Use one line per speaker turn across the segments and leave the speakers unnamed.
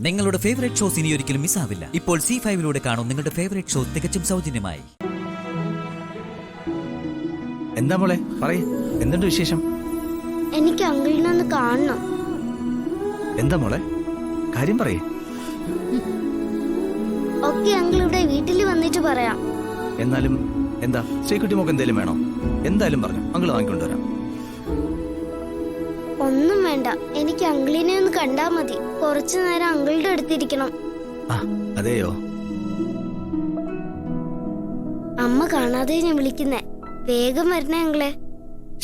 നിങ്ങളുടെ favourite shows ഇനി ഒരിക്കലും മിസ്സാവില്ല. ഇപ്പോൾ C5-ലൂടെ കാണും നിങ്ങളുടെ ഫേവറേറ്റ് ഷോ തികച്ചും സൗജന്യമായി.
എന്താ മോളെ പറയ്, എന്തുണ്ട് വിശേഷം?
എനിക്ക് അങ്കിളിനെ ഒന്ന് കാണണം.
എന്താ മോളെ കാര്യം പറയ്.
ഓക്കെ അങ്കിൾ, ഇവിടെ വീട്ടിൽ വന്നിട്ട് പറയാം.
എന്നാലും എന്താ ശ്രീകുട്ടി മോക്ക് എന്തേലും വേണോ? എന്തായാലും പറഞ്ഞു, അങ്കിൾ വാങ്ങിക്കൊണ്ടുവരാം.
ഒന്നും വേണ്ട, എനിക്ക് അങ്കിളിനെ ഒന്ന് കണ്ടാ മതി. കുറച്ചു നേരം അങ്കിളുടെ അടുത്തിരിക്കണം.
അതെയോ?
അമ്മ കാണാതെ ഞാൻ വിളിക്കുന്നേ. വേഗം വരണേ അങ്കിളെ.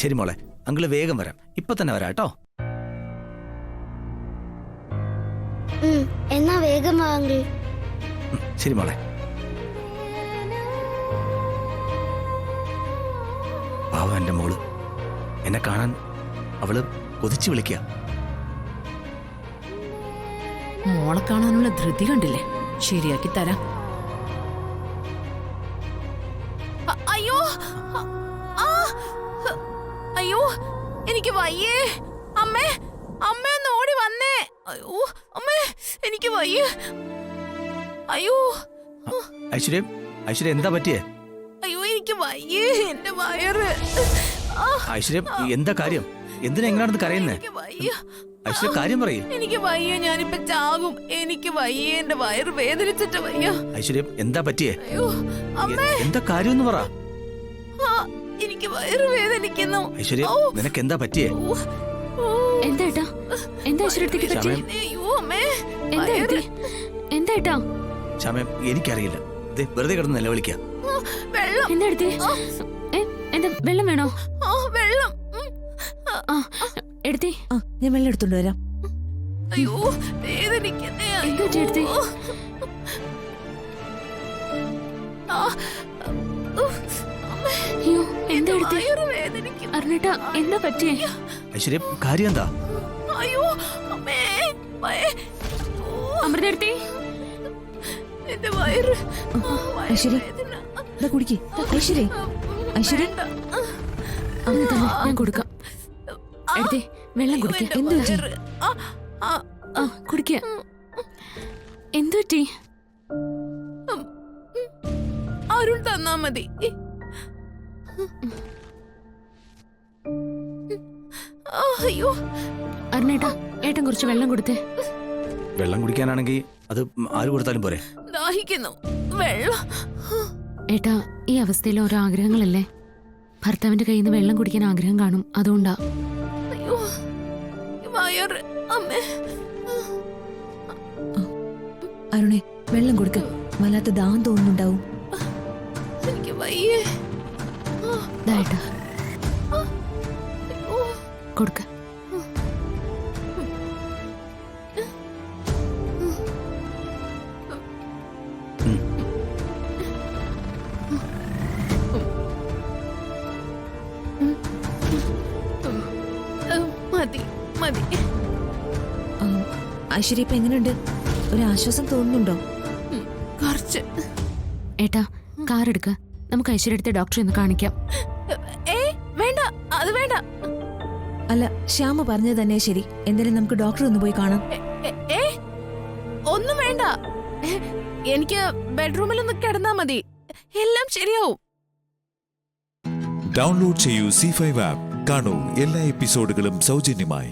ശരി മോളെ, അങ്കിള് വേഗം വരാം. ഇപ്പൊ തന്നെ വരാം കേട്ടോ.
എന്നാ വേഗം വാ അങ്കിൾ.
ശരി മോളെ. പാവം എന്റെ മോള്, എന്നെ കാണാൻ അവള് കൊതിച്ചു വിളിക്കുക.
മോളെ കാണാനുള്ള ധൃതി കണ്ടില്ലേ? ശരിയാക്കി തരാം. അയ്യോ അയ്യോ, എനിക്ക് വയ്യേ. അമ്മേ, അമ്മ ഒന്ന് ഓടി വന്നേ. അയ്യോ അമ്മേ, എനിക്ക് വയ്യേ. അയ്യോ
ഐശ്വര്യ, ഐശ്വര്യ എന്താ പറ്റിയേ?
അയ്യോ എനിക്ക് വയ്യേ, എന്റെ വയറ്.
ഐശ്വര്യ എന്താ കാര്യം? എന്തിനാ എങ്ങനെയാണെന്ന് കരയുന്നേ? ഐശ്വര്യ കാര്യം പറയേ.
എനിക്ക് വയ്യ, ഞാനിപ്പോ ചാകും. എനിക്ക് വയ്യ, എന്റെ വയറ് വേദനിച്ചിട്ട് വയ്യ.
ഐശ്വര്യ എന്താ പറ്റിയേ?
അയ്യോ അമ്മേ,
എന്താ കാര്യം എന്ന് പറ.
എനിക്ക് വയറ് വേദനിക്കുന്നു.
ഐശ്വര്യ നിനക്ക് എന്താ പറ്റിയേ?
എന്താ എന്താ ഐശ്വര്യത്തേക്ക് പറ്റിയേ? എന്താ
ശ്യാമേ എനിക്കറിയില്ല. വെറുതെ കിടന്ന് നിലവിളിക്കാം.
എന്താ വെള്ളം വേണോ?
വെള്ളം
എടുത്തേ, ഞാൻ വെള്ളം എടുത്തോണ്ട് വരാം.
അയ്യോ വേദനിക്കുന്നേ.
എന്താ എടുത്തേ? അയ്യോ എന്താ എടുത്തേ? അറിഞ്ഞിട്ടാ എന്താ പറ്റിയേ?
ഐശ്വര്യ കാര്യം എന്താ?
അയ്യോ അമ്മേ, അമൃത എടുത്തേ. എന്റെ വയറ്.
ഐശ്വര്യ കുടിക്ക്. ഐശ്വര്യ, ഐശ്വര്യ ഞാൻ കൊടുക്കാം. എടുത്തേ, വെള്ളം കുടിക്ക. എന്തു പറ്റി? കുടിക്ക. എന്തു പറ്റി?
അരുൺ തന്നാ മതി. അയ്യോ
അരുണേട്ടാ, ഏട്ടൻ കുറച്ച് വെള്ളം കൊടുത്തേ.
വെള്ളം കുടിക്കാനാണെങ്കിൽ അത് ആര് കൊടുത്താലും പോരെ.
ദാഹിക്കുന്നു, വെള്ളം.
ഏട്ടാ, ഈ അവസ്ഥയിൽ ഓരോ ആഗ്രഹങ്ങളല്ലേ. ഭർത്താവിന്റെ കയ്യിൽ നിന്ന് വെള്ളം കുടിക്കാൻ ആഗ്രഹം കാണും, അതുകൊണ്ടാ.
അയ്യോ വയറ്. അമ്മേ,
അരുണേ വെള്ളം കൊടുക്ക. വല്ലാത്ത ദാഹം തോന്നുന്നുണ്ടാവും.
എനിക്ക് വയ്യേ.
ദാ കൊടുക്ക.
മതി മതി.
ഐശ്വര്യ ഇപ്പൊ എങ്ങനെയുണ്ട്? ഒരു ആശ്വാസം തോന്നുന്നുണ്ടോ?
കുറച്ച്.
ഏട്ടാ, കാർ എടുക്ക. നമുക്ക് ഐശ്വര്യ അടുത്ത ഡോക്ടറെ ഒന്ന് കാണിക്കാം.
വേണ്ട, അത് വേണ്ട.
അല്ല, ശ്യാമ പറഞ്ഞത് തന്നെ ശരി. എന്തായാലും നമുക്ക് ഡോക്ടറെ ഒന്ന് പോയി കാണാം.
ഒന്നും വേണ്ട, എനിക്ക് ബെഡ്റൂമിൽ ഒന്ന് കിടന്നാ മതി. എല്ലാം ശരിയാവും.
ഡൗൺലോഡ് ചെയ്യൂ C5 ആപ്പ്. കാണൂ എല്ലാ എപ്പിസോഡുകളും സൗജന്യമായി.